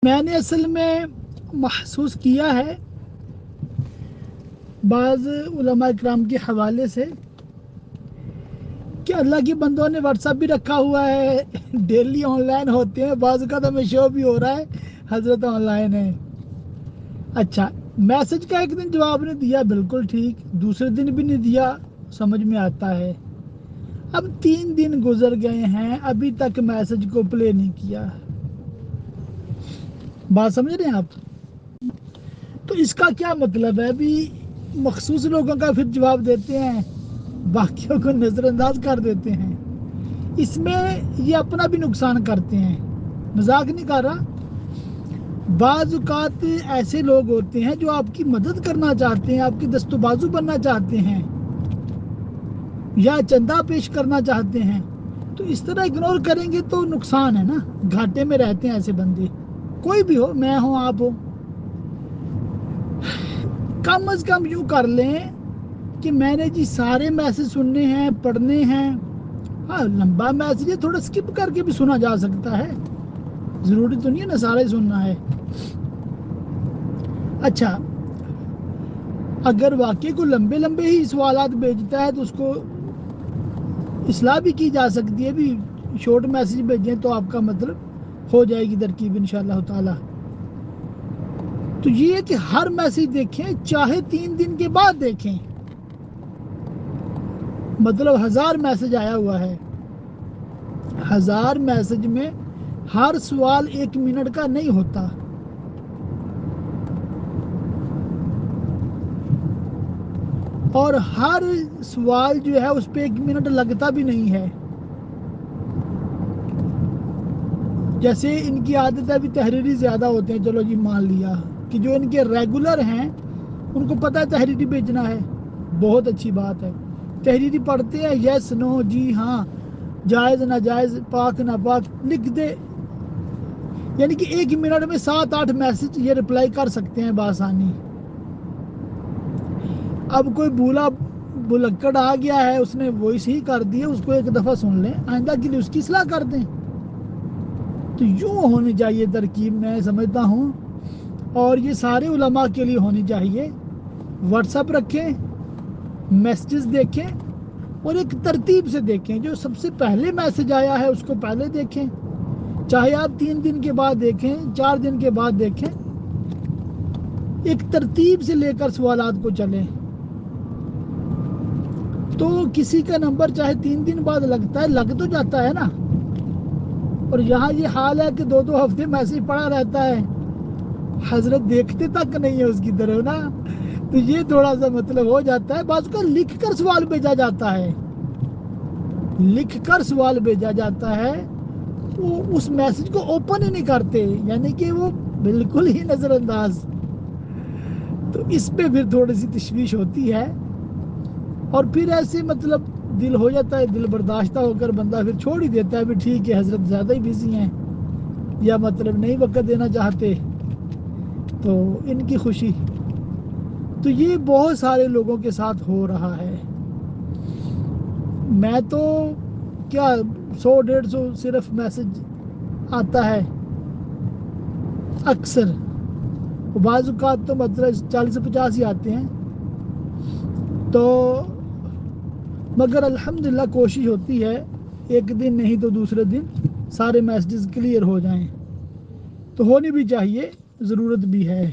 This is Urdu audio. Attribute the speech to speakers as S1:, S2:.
S1: میں نے اصل میں محسوس کیا ہے بعض علماء کرام کے حوالے سے کہ اللہ کے بندوں نے واٹس ایپ بھی رکھا ہوا ہے، ڈیلی آن لائن ہوتے ہیں، بعض کا تو میں شو بھی ہو رہا ہے حضرت آن لائن ہے۔ اچھا، میسج کا ایک دن جواب نہیں دیا، بالکل ٹھیک، دوسرے دن بھی نہیں دیا، سمجھ میں آتا ہے۔ اب 3 دن گزر گئے ہیں، ابھی تک میسج کو پلے نہیں کیا، بات سمجھ رہے ہیں آپ؟ تو اس کا کیا مطلب ہے؟ ابھی مخصوص لوگوں کا پھر جواب دیتے ہیں، باقیوں کو نظر انداز کر دیتے ہیں۔ اس میں یہ اپنا بھی نقصان کرتے ہیں، مذاق نہیں کر رہا۔ بعض اوقات ایسے لوگ ہوتے ہیں جو آپ کی مدد کرنا چاہتے ہیں، آپ کی دست و بازو بننا چاہتے ہیں یا چندہ پیش کرنا چاہتے ہیں، تو اس طرح اگنور کریں گے تو نقصان ہے نا، گھاٹے میں رہتے ہیں ایسے بندے، کوئی بھی ہو، میں ہوں، آپ ہو۔ کم از کم یوں کر لیں کہ میں نے جی سارے میسج سننے ہیں، پڑھنے ہیں۔ ہاں، لمبا میسج ہے، تھوڑا سکپ کر کے بھی سنا جا سکتا ہے، ضروری تو نہیں ہے نا سارے سننا ہے۔ اچھا، اگر واقعی کو لمبے لمبے ہی سوالات بھیجتا ہے تو اس کو اصلاح بھی کی جا سکتی ہے، بھی شارٹ میسج بھیجیں تو آپ کا مطلب ہو جائے گی ترکیب انشاءاللہ تعالی۔ تو یہ ہے کہ ہر میسج دیکھیں، چاہے 3 دن کے بعد دیکھیں، مطلب 1000 میسج آیا ہوا ہے، 1000 میسج میں ہر سوال 1 منٹ کا نہیں ہوتا، اور ہر سوال جو ہے اس پہ 1 منٹ لگتا بھی نہیں ہے۔ جیسے ان کی عادت ہے بھی تحریری زیادہ ہوتے ہیں، چلو جی مان لیا کہ جو ان کے ریگولر ہیں ان کو پتہ ہے تحریری بھیجنا ہے، بہت اچھی بات ہے، تحریری پڑھتے ہیں، یس نو، جی ہاں، جائز ناجائز، پاک ناپاک لکھ دے، یعنی کہ 1 منٹ میں 7-8 میسج یہ رپلائی کر سکتے ہیں بآسانی۔ اب کوئی بھولا بلکڑ آ گیا ہے، اس نے وائس ہی کر دی ہے، اس کو ایک دفعہ سن لیں، آئندہ کے لیے اس کی اصلاح کر دیں۔ تو یوں ہونی چاہیے ترکیب، میں سمجھتا ہوں، اور یہ سارے علماء کے لیے ہونی چاہیے۔ واٹس ایپ رکھیں، میسیجز دیکھیں، اور ایک ترتیب سے دیکھیں، جو سب سے پہلے میسج آیا ہے اس کو پہلے دیکھیں، چاہے آپ 3 دن کے بعد دیکھیں، 4 دن کے بعد دیکھیں، ایک ترتیب سے لے کر سوالات کو چلیں۔ تو کسی کا نمبر چاہے 3 دن بعد لگتا ہے، لگ تو جاتا ہے نا، اور یہاں یہ حال ہے کہ 2 ہفتے میسج پڑا رہتا ہے، حضرت دیکھتے تک نہیں ہے اس کی طرف نا، تو یہ تھوڑا سا مطلب ہو جاتا ہے۔ بعض کو لکھ کر سوال بھیجا جاتا ہے، لکھ کر سوال بھیجا جاتا ہے، وہ اس میسج کو اوپن ہی نہیں کرتے، یعنی کہ وہ بالکل ہی نظر انداز۔ تو اس پہ پھر تھوڑی سی تشویش ہوتی ہے، اور پھر ایسے مطلب دل ہو جاتا ہے، دل برداشتہ ہو کر بندہ پھر چھوڑ ہی دیتا ہے، بھی ٹھیک ہے حضرت زیادہ ہی بزی ہیں یا مطلب نہیں وقت دینا چاہتے، تو ان کی خوشی۔ تو یہ بہت سارے لوگوں کے ساتھ ہو رہا ہے۔ میں تو کیا 100-150 صرف میسج آتا ہے اکثر، بعض اوقات تو مطلب 40 سے 50 ہی آتے ہیں، تو مگر الحمدللہ کوشش ہوتی ہے ایک دن نہیں تو دوسرے دن سارے میسیجز کلیئر ہو جائیں، تو ہونی بھی چاہیے، ضرورت بھی ہے۔